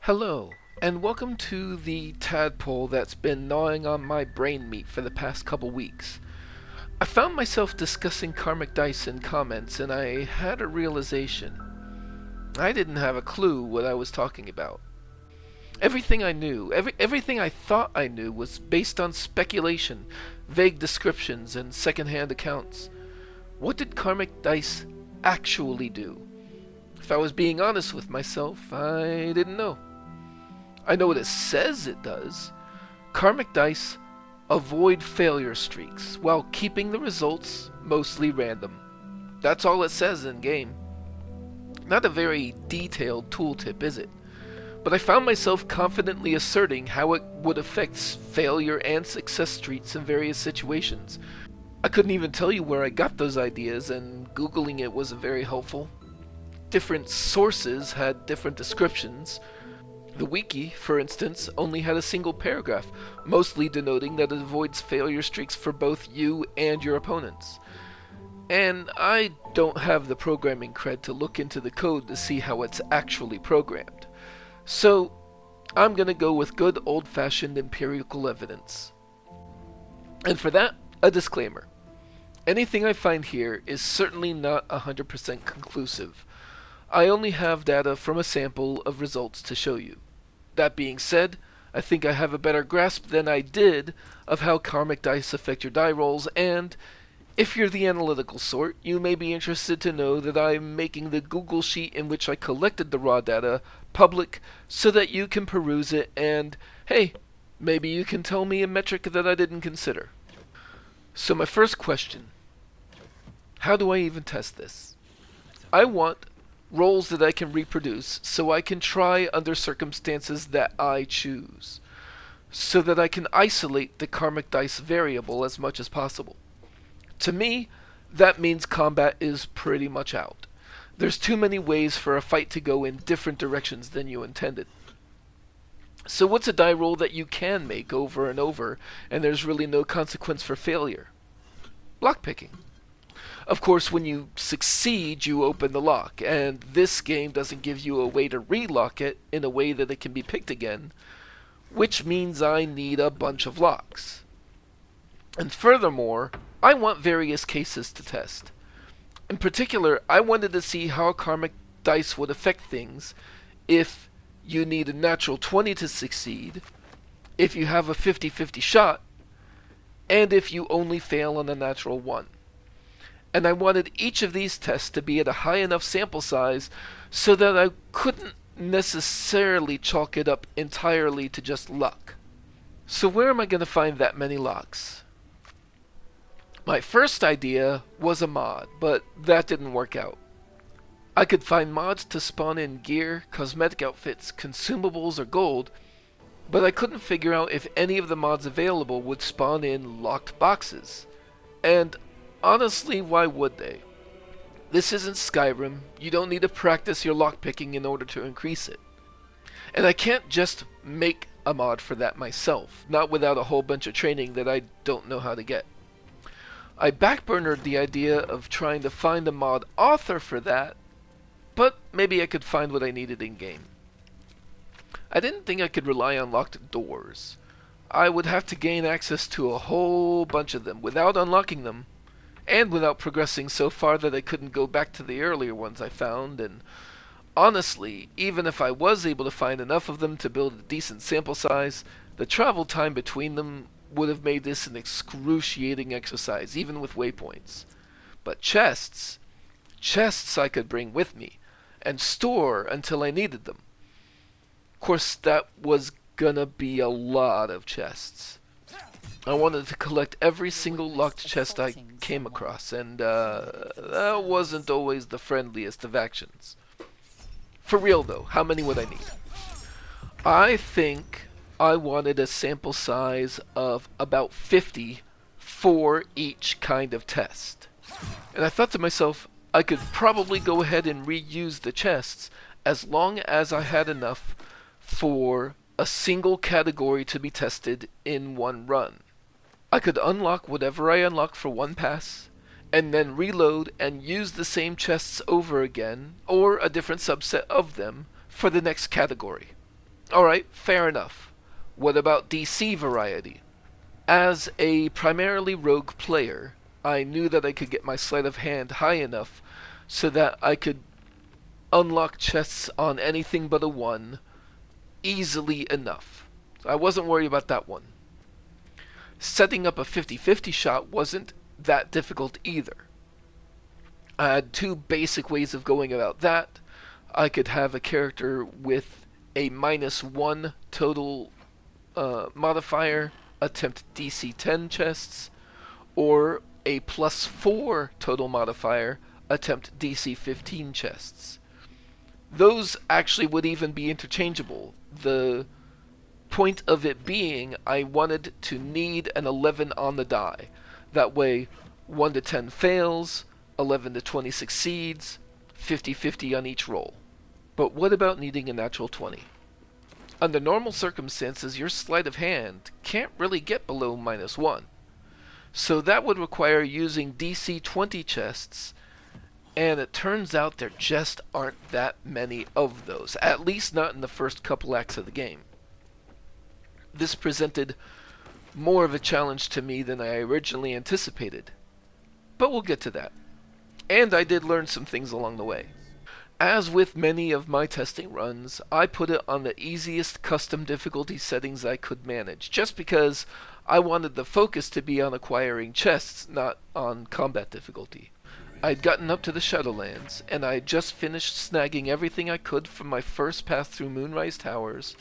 Hello, and welcome to the tadpole that's been gnawing on my brain meat for the past couple weeks. I found myself discussing karmic dice in comments, and I had a realization. I didn't have a clue what I was talking about. Everything I knew, everything I thought I knew was based on speculation, vague descriptions, and secondhand accounts. What did karmic dice actually do? If I was being honest with myself, I didn't know. I know what it says it does. Karmic dice avoid failure streaks while keeping the results mostly random. That's all it says in game. Not a very detailed tooltip, is it? But I found myself confidently asserting how it would affect failure and success streaks in various situations. I couldn't even tell you where I got those ideas, and Googling it wasn't very helpful. Different sources had different descriptions. The wiki, for instance, only had a single paragraph, mostly denoting that it avoids failure streaks for both you and your opponents. And I don't have the programming cred to look into the code to see how it's actually programmed. So, I'm gonna go with good old-fashioned empirical evidence. And for that, a disclaimer. Anything I find here is certainly not 100% conclusive. I only have data from a sample of results to show you. That being said, I think I have a better grasp than I did of how karmic dice affect your die rolls, and if you're the analytical sort, you may be interested to know that I'm making the Google Sheet in which I collected the raw data public so that you can peruse it and, hey, maybe you can tell me a metric that I didn't consider. So my first question, how do I even test this? I want rolls that I can reproduce so I can try under circumstances that I choose, so that I can isolate the karmic dice variable as much as possible. To me, that means combat is pretty much out. There's too many ways for a fight to go in different directions than you intended. So what's a die roll that you can make over and over and there's really no consequence for failure? Lockpicking. Of course, when you succeed, you open the lock, and this game doesn't give you a way to relock it in a way that it can be picked again, which means I need a bunch of locks. And furthermore, I want various cases to test. In particular, I wanted to see how karmic dice would affect things if you need a natural 20 to succeed, if you have a 50-50 shot, and if you only fail on a natural 1. And I wanted each of these tests to be at a high enough sample size so that I couldn't necessarily chalk it up entirely to just luck. So where am I going to find that many locks? My first idea was a mod, but that didn't work out. I could find mods to spawn in gear, cosmetic outfits, consumables, or gold, but I couldn't figure out if any of the mods available would spawn in locked boxes. And honestly, why would they? This isn't Skyrim. You don't need to practice your lockpicking in order to increase it. And I can't just make a mod for that myself, not without a whole bunch of training that I don't know how to get. I backburnered the idea of trying to find a mod author for that, but maybe I could find what I needed in-game. I didn't think I could rely on locked doors. I would have to gain access to a whole bunch of them without unlocking them, and without progressing so far that I couldn't go back to the earlier ones I found, and honestly, even if I was able to find enough of them to build a decent sample size, the travel time between them would have made this an excruciating exercise, even with waypoints. But chests I could bring with me, and store until I needed them. Of course, that was gonna be a lot of chests. I wanted to collect every single locked chest I came across, and that wasn't always the friendliest of actions. For real though, how many would I need? I think I wanted a sample size of about 50 for each kind of test. And I thought to myself, I could probably go ahead and reuse the chests as long as I had enough for a single category to be tested in one run. I could unlock whatever I unlocked for one pass, and then reload and use the same chests over again, or a different subset of them, for the next category. Alright, fair enough. What about DC variety? As a primarily rogue player, I knew that I could get my sleight of hand high enough so that I could unlock chests on anything but a 1 easily enough. So I wasn't worried about that one. Setting up a 50-50 shot wasn't that difficult either. I had two basic ways of going about that. I could have a character with a -1 total modifier attempt DC 10 chests, or a +4 total modifier attempt DC 15 chests. Those actually would even be interchangeable. The point of it being I wanted to need an 11 on the die. That way 1 to 10 fails, 11 to 20 succeeds, 50-50 on each roll. But what about needing a natural 20? Under normal circumstances, your sleight of hand can't really get below -1. So that would require using DC 20 chests, and it turns out there just aren't that many of those, at least not in the first couple acts of the game. This presented more of a challenge to me than I originally anticipated, but we'll get to that. And I did learn some things along the way. As with many of my testing runs, I put it on the easiest custom difficulty settings I could manage, just because I wanted the focus to be on acquiring chests, not on combat difficulty. I'd gotten up to the Shadowlands, and I had just finished snagging everything I could from my first path through Moonrise Towers,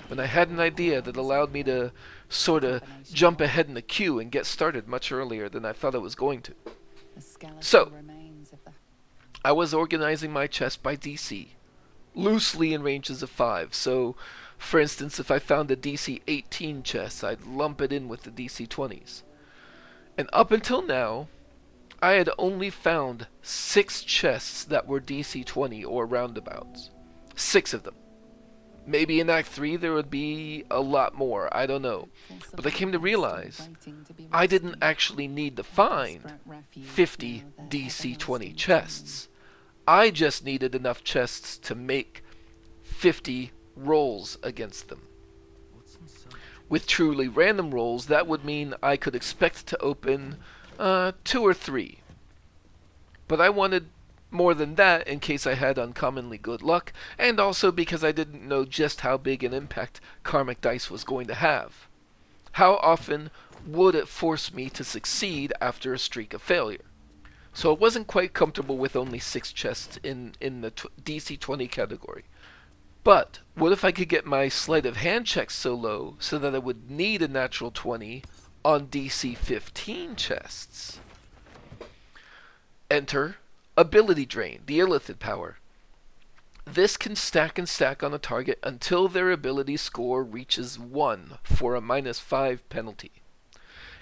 when I had an idea that allowed me to sorta jump ahead in the queue and get started much earlier than I thought I was going to. So, I was organizing my chest by DC, loosely in ranges of 5. So, for instance, if I found a DC 18 chest, I'd lump it in with the DC 20s. And up until now, I had only found 6 chests that were DC 20 or roundabouts. 6 of them. Maybe in Act 3 there would be a lot more, I don't know. But I came to realize I didn't actually need to find 50 DC 20 chests. I just needed enough chests to make 50 rolls against them. With truly random rolls, that would mean I could expect to open 2 or 3. But I wanted more than that in case I had uncommonly good luck, and also because I didn't know just how big an impact Karmic Dice was going to have. How often would it force me to succeed after a streak of failure? So I wasn't quite comfortable with only 6 chests in the DC 20 category. But what if I could get my sleight of hand checks so low so that I would need a natural 20 on DC 15 chests? Enter Ability Drain, the Illithid power. This can stack and stack on a target until their ability score reaches 1 for a -5 penalty.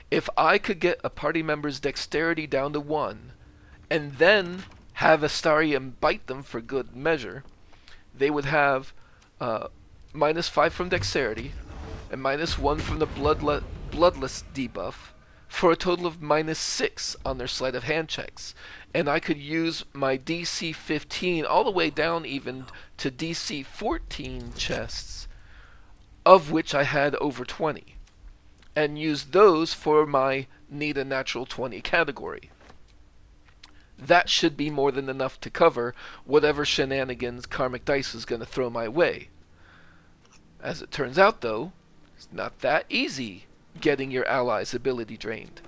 If I could get a party member's dexterity down to 1, and then have Astarium bite them for good measure, they would have -5 from dexterity and -1 from the bloodless debuff, for a total of -6 on their sleight of hand checks. And I could use my DC 15 all the way down even to DC 14 chests, of which I had over 20, and use those for my need a natural 20 category. That should be more than enough to cover whatever shenanigans Karmic Dice was going to throw my way. As it turns out, though, it's not that easy getting your allies' ability drained.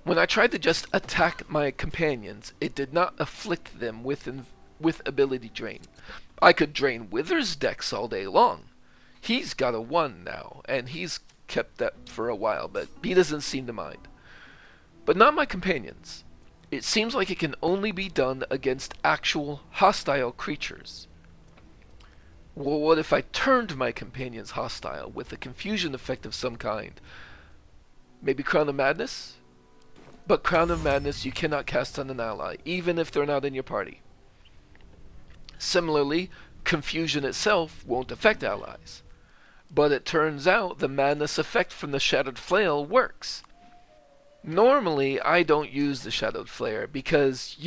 When I tried to just attack my companions, it did not afflict them with ability drain. I could drain Wither's dex all day long. He's got a 1 now, and he's kept that for a while, but he doesn't seem to mind. But not my companions. It seems like it can only be done against actual hostile creatures. Well, what if I turned my companions hostile with a confusion effect of some kind? Maybe Crown of Madness? But Crown of Madness you cannot cast on an ally, even if they're not in your party. Similarly, confusion itself won't affect allies. But it turns out the madness effect from the Shattered Flail works. Normally, I don't use the Shadowed Flare because,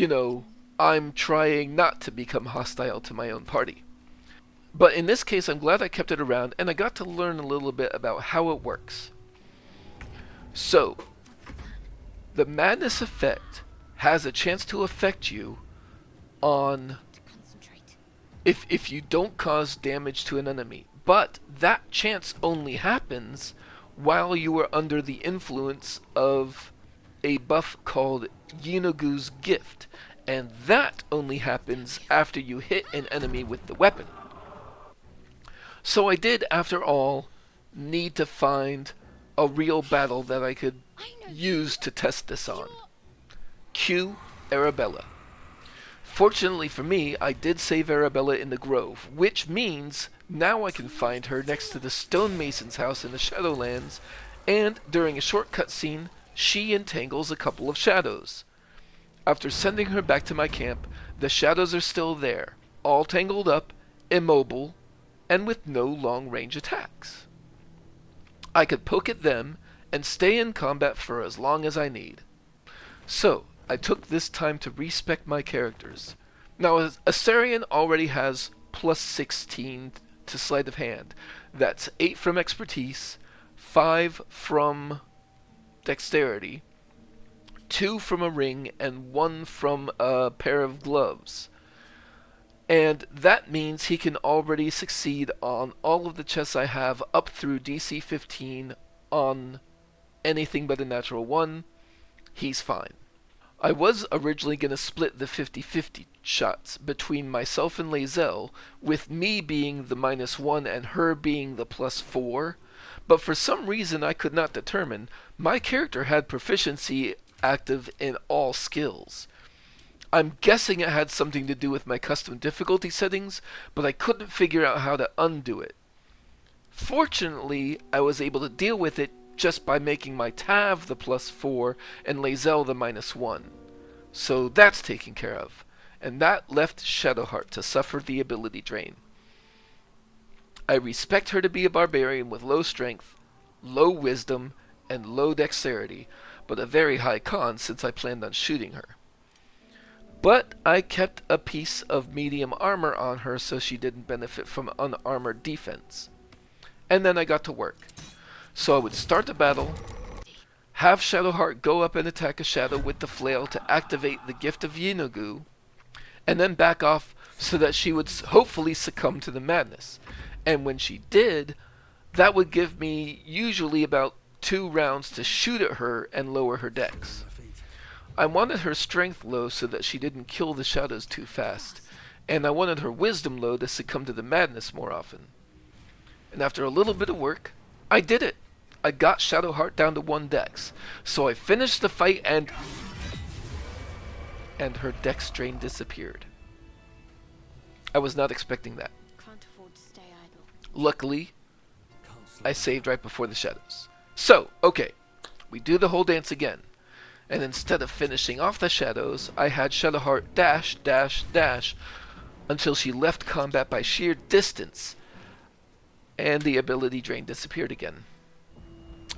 I'm trying not to become hostile to my own party. But in this case, I'm glad I kept it around, and I got to learn a little bit about how it works. So, the madness effect has a chance to affect you on if you don't cause damage to an enemy. But that chance only happens while you are under the influence of a buff called Yinogu's Gift, and that only happens after you hit an enemy with the weapon. So I did, after all, need to find a real battle that I could use to test this on. Cue Arabella. Fortunately for me, I did save Arabella in the Grove, which means now I can find her next to the stonemason's house in the Shadowlands, and during a short cutscene, she entangles a couple of shadows. After sending her back to my camp, the shadows are still there, all tangled up, immobile, and with no long-range attacks. I could poke at them and stay in combat for as long as I need. So, I took this time to respec my characters. Now, Astarion already has plus 16 to sleight of hand. That's 8 from expertise, 5 from dexterity, 2 from a ring, and 1 from a pair of gloves. And that means he can already succeed on all of the chests I have up through DC 15 on anything but a natural 1. He's fine. I was originally going to split the 50-50 shots between myself and Lae'zel, with me being the -1 and her being the +4, but for some reason I could not determine. My character had proficiency active in all skills. I'm guessing it had something to do with my custom difficulty settings, but I couldn't figure out how to undo it. Fortunately, I was able to deal with it just by making my Tav the +4 and Lae'zel the -1. So that's taken care of, and that left Shadowheart to suffer the ability drain. I respect her to be a barbarian with low strength, low wisdom, and low dexterity, but a very high con since I planned on shooting her. But I kept a piece of medium armor on her so she didn't benefit from unarmored defense. And then I got to work. So I would start the battle, have Shadowheart go up and attack a shadow with the flail to activate the gift of Yinogu, and then back off so that she would hopefully succumb to the madness. And when she did, that would give me usually about 2 rounds to shoot at her and lower her dex. I wanted her strength low so that she didn't kill the shadows too fast, and I wanted her wisdom low to succumb to the madness more often. And after a little bit of work, I did it. I got Shadowheart down to 1 dex. So I finished the fight and her dex drain disappeared. I was not expecting that. Can't afford to stay idle. Luckily, I saved right before the shadows. So, okay, we do the whole dance again. And instead of finishing off the shadows, I had Shadowheart dash, dash, dash until she left combat by sheer distance, and the ability drain disappeared again.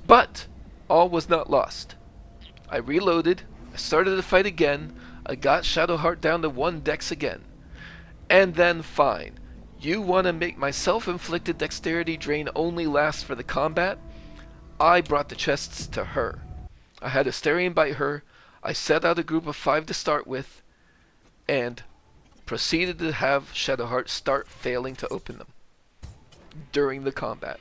But all was not lost. I reloaded, I started the fight again, I got Shadowheart down to 1 dex again. And then fine. You want to make my self-inflicted dexterity drain only last for the combat? I brought the chests to her. I had Astarion bite her, I set out a group of 5 to start with, and proceeded to have Shadowheart start failing to open them during the combat.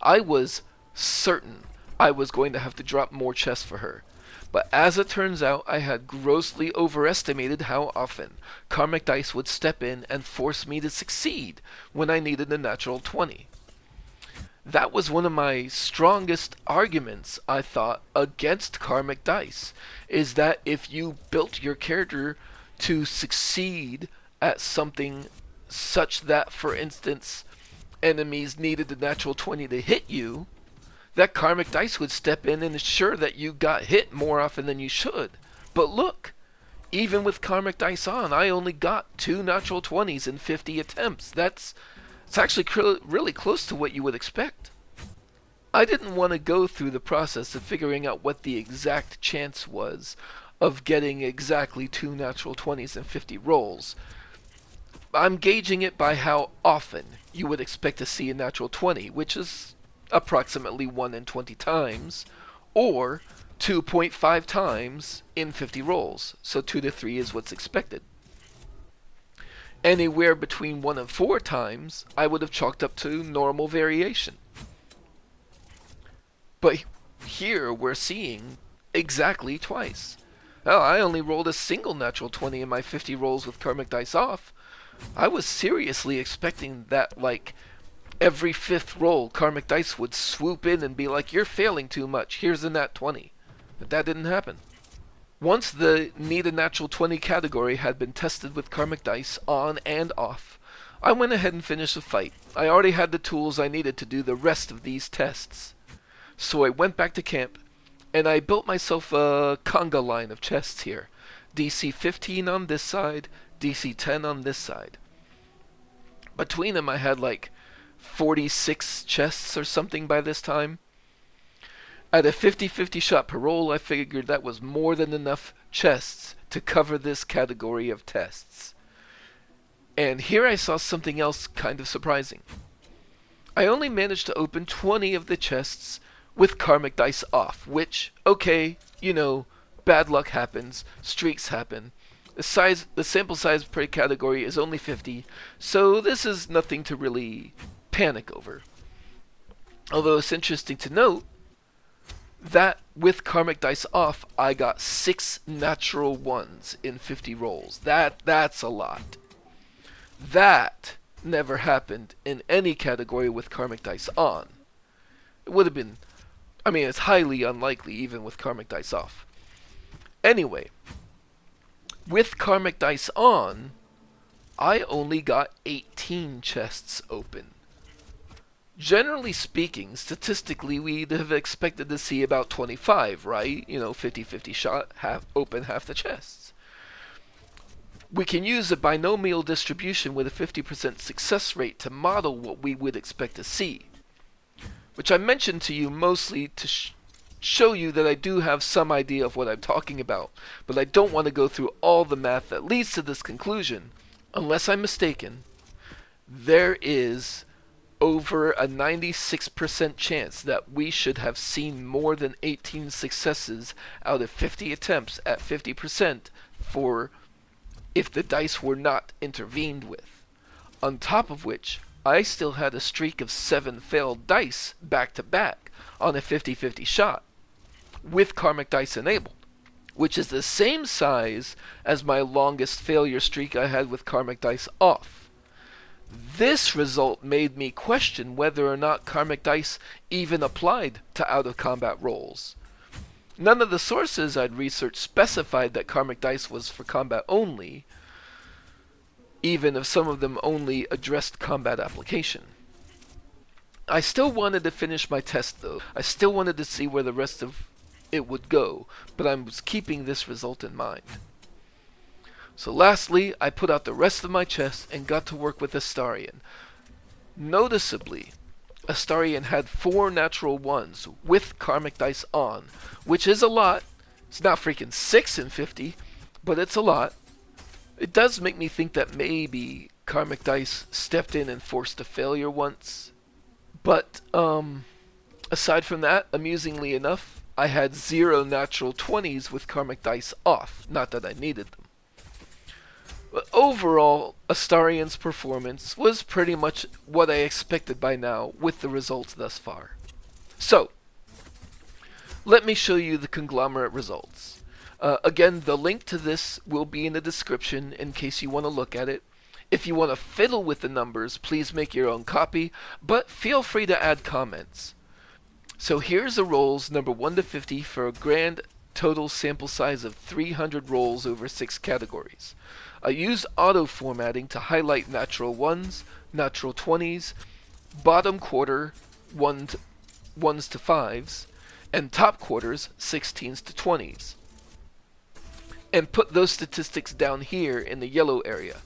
I was certain I was going to have to drop more chests for her, but as it turns out, I had grossly overestimated how often Karmic Dice would step in and force me to succeed when I needed a natural 20. That was one of my strongest arguments, I thought, against Karmic Dice, is that if you built your character to succeed at something such that, for instance, enemies needed a natural 20 to hit you, that Karmic Dice would step in and ensure that you got hit more often than you should. But look, even with Karmic Dice on, I only got 2 natural 20s in 50 attempts. It's actually really close to what you would expect. I didn't want to go through the process of figuring out what the exact chance was of getting exactly 2 natural 20s in 50 rolls. I'm gauging it by how often you would expect to see a natural 20, which is approximately 1 in 20 times, or 2.5 times in 50 rolls. So 2 to 3 is what's expected. Anywhere between 1 and 4 times, I would have chalked up to normal variation. But here we're seeing exactly twice. Oh, I only rolled a single natural 20 in my 50 rolls with Karmic Dice off. I was seriously expecting that, like, every fifth roll, Karmic Dice would swoop in and be like, you're failing too much, here's a nat 20. But that didn't happen. Once the need a natural 20 category had been tested with Karmic Dice on and off, I went ahead and finished the fight. I already had the tools I needed to do the rest of these tests. So I went back to camp, and I built myself a conga line of chests here. DC 15 on this side, DC 10 on this side. Between them I had like 46 chests or something by this time. At a 50-50 shot per roll, I figured that was more than enough chests to cover this category of tests. And here I saw something else kind of surprising. I only managed to open 20 of the chests with Karmic Dice off, which, okay, you know, bad luck happens, streaks happen. The sample size per category is only 50, so this is nothing to really panic over. Although it's interesting to note that with Karmic Dice off, I got 6 natural ones in 50 rolls. That's a lot. That never happened in any category with Karmic Dice on. It would have been, I mean, it's highly unlikely even with Karmic Dice off. Anyway, with Karmic Dice on, I only got 18 chests open. Generally speaking, statistically, we'd have expected to see about 25, right? 50-50 shot, open half the chests. We can use a binomial distribution with a 50% success rate to model what we would expect to see, which I mentioned to you mostly to show you that I do have some idea of what I'm talking about, but I don't want to go through all the math that leads to this conclusion. Unless I'm mistaken, there is over a 96% chance that we should have seen more than 18 successes out of 50 attempts at 50% for if the dice were not intervened with. On top of which, I still had a streak of 7 failed dice back to back on a 50-50 shot with Karmic Dice enabled, which is the same size as my longest failure streak I had with Karmic Dice off. This result made me question whether or not Karmic Dice even applied to out-of-combat rolls. None of the sources I'd researched specified that Karmic Dice was for combat only, even if some of them only addressed combat application. I still wanted to finish my test though. I still wanted to see where the rest of it would go, but I was keeping this result in mind. So lastly, I put out the rest of my chest and got to work with Astarion. Noticeably, Astarion had 4 natural ones with Karmic Dice on, which is a lot. It's not freaking 6 in 50, but it's a lot. It does make me think that maybe Karmic Dice stepped in and forced a failure once. But, aside from that, amusingly enough, I had 0 natural 20s with Karmic Dice off. Not that I needed them. But overall, Astarion's performance was pretty much what I expected by now with the results thus far. So, let me show you the conglomerate results. Again, the link to this will be in the description in case you want to look at it. If you want to fiddle with the numbers, please make your own copy, but feel free to add comments. So here's the rolls number 1 to 50 for a grand total sample size of 300 rolls over 6 categories. I used auto formatting to highlight natural 1s, natural 20s, bottom quarter 1s to 5s, and top quarters 16s to 20s. And put those statistics down here in the yellow area.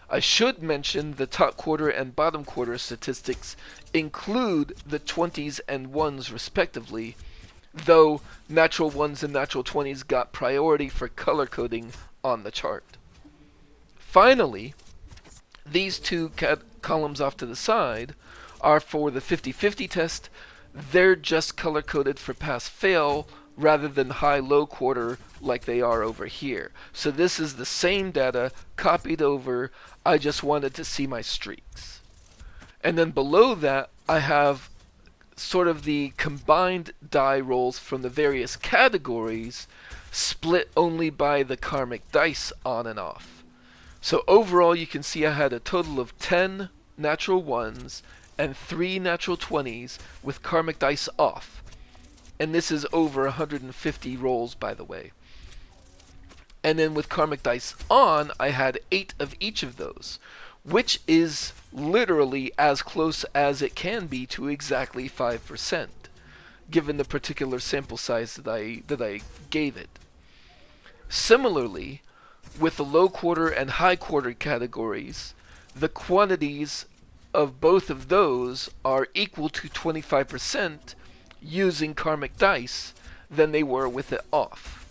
I should mention the top quarter and bottom quarter statistics include the 20s and 1s respectively, though natural 1s and natural 20s got priority for color coding on the chart. Finally, These two columns off to the side are for the 50-50 test. They're just color coded for pass fail rather than high low quarter like they are over here. So this is the same data copied over. I just wanted to see my streaks. And then below that, I have sort of the combined die rolls from the various categories split only by the karmic dice on and off. So overall, you can see I had a total of 10 natural 1s and 3 natural 20s with karmic dice off. And this is over 150 rolls, by the way. And then with karmic dice on, I had 8 of each of those, which is literally as close as it can be to exactly 5%, given the particular sample size that I gave it. Similarly, with the low quarter and high quarter categories, the quantities of both of those are equal to 25% using karmic dice than they were with it off.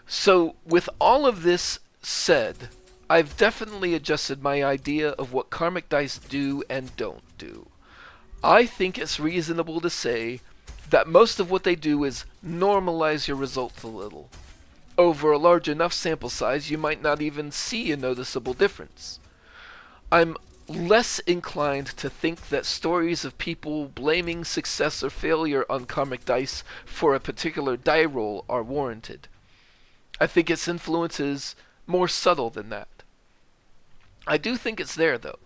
So with all of this said, I've definitely adjusted my idea of what karmic dice do and don't do. I think it's reasonable to say that most of what they do is normalize your results a little. Over a large enough sample size, you might not even see a noticeable difference. I'm less inclined to think that stories of people blaming success or failure on karmic dice for a particular die roll are warranted. I think its influence is more subtle than that. I do think it's there, though.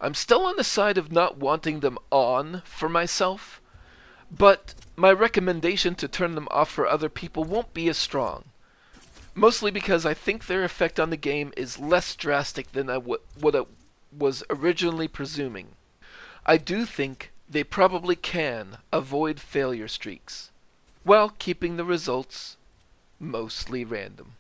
I'm still on the side of not wanting them on for myself, but my recommendation to turn them off for other people won't be as strong. Mostly because I think their effect on the game is less drastic than what I was originally presuming. I do think they probably can avoid failure streaks, while keeping the results mostly random.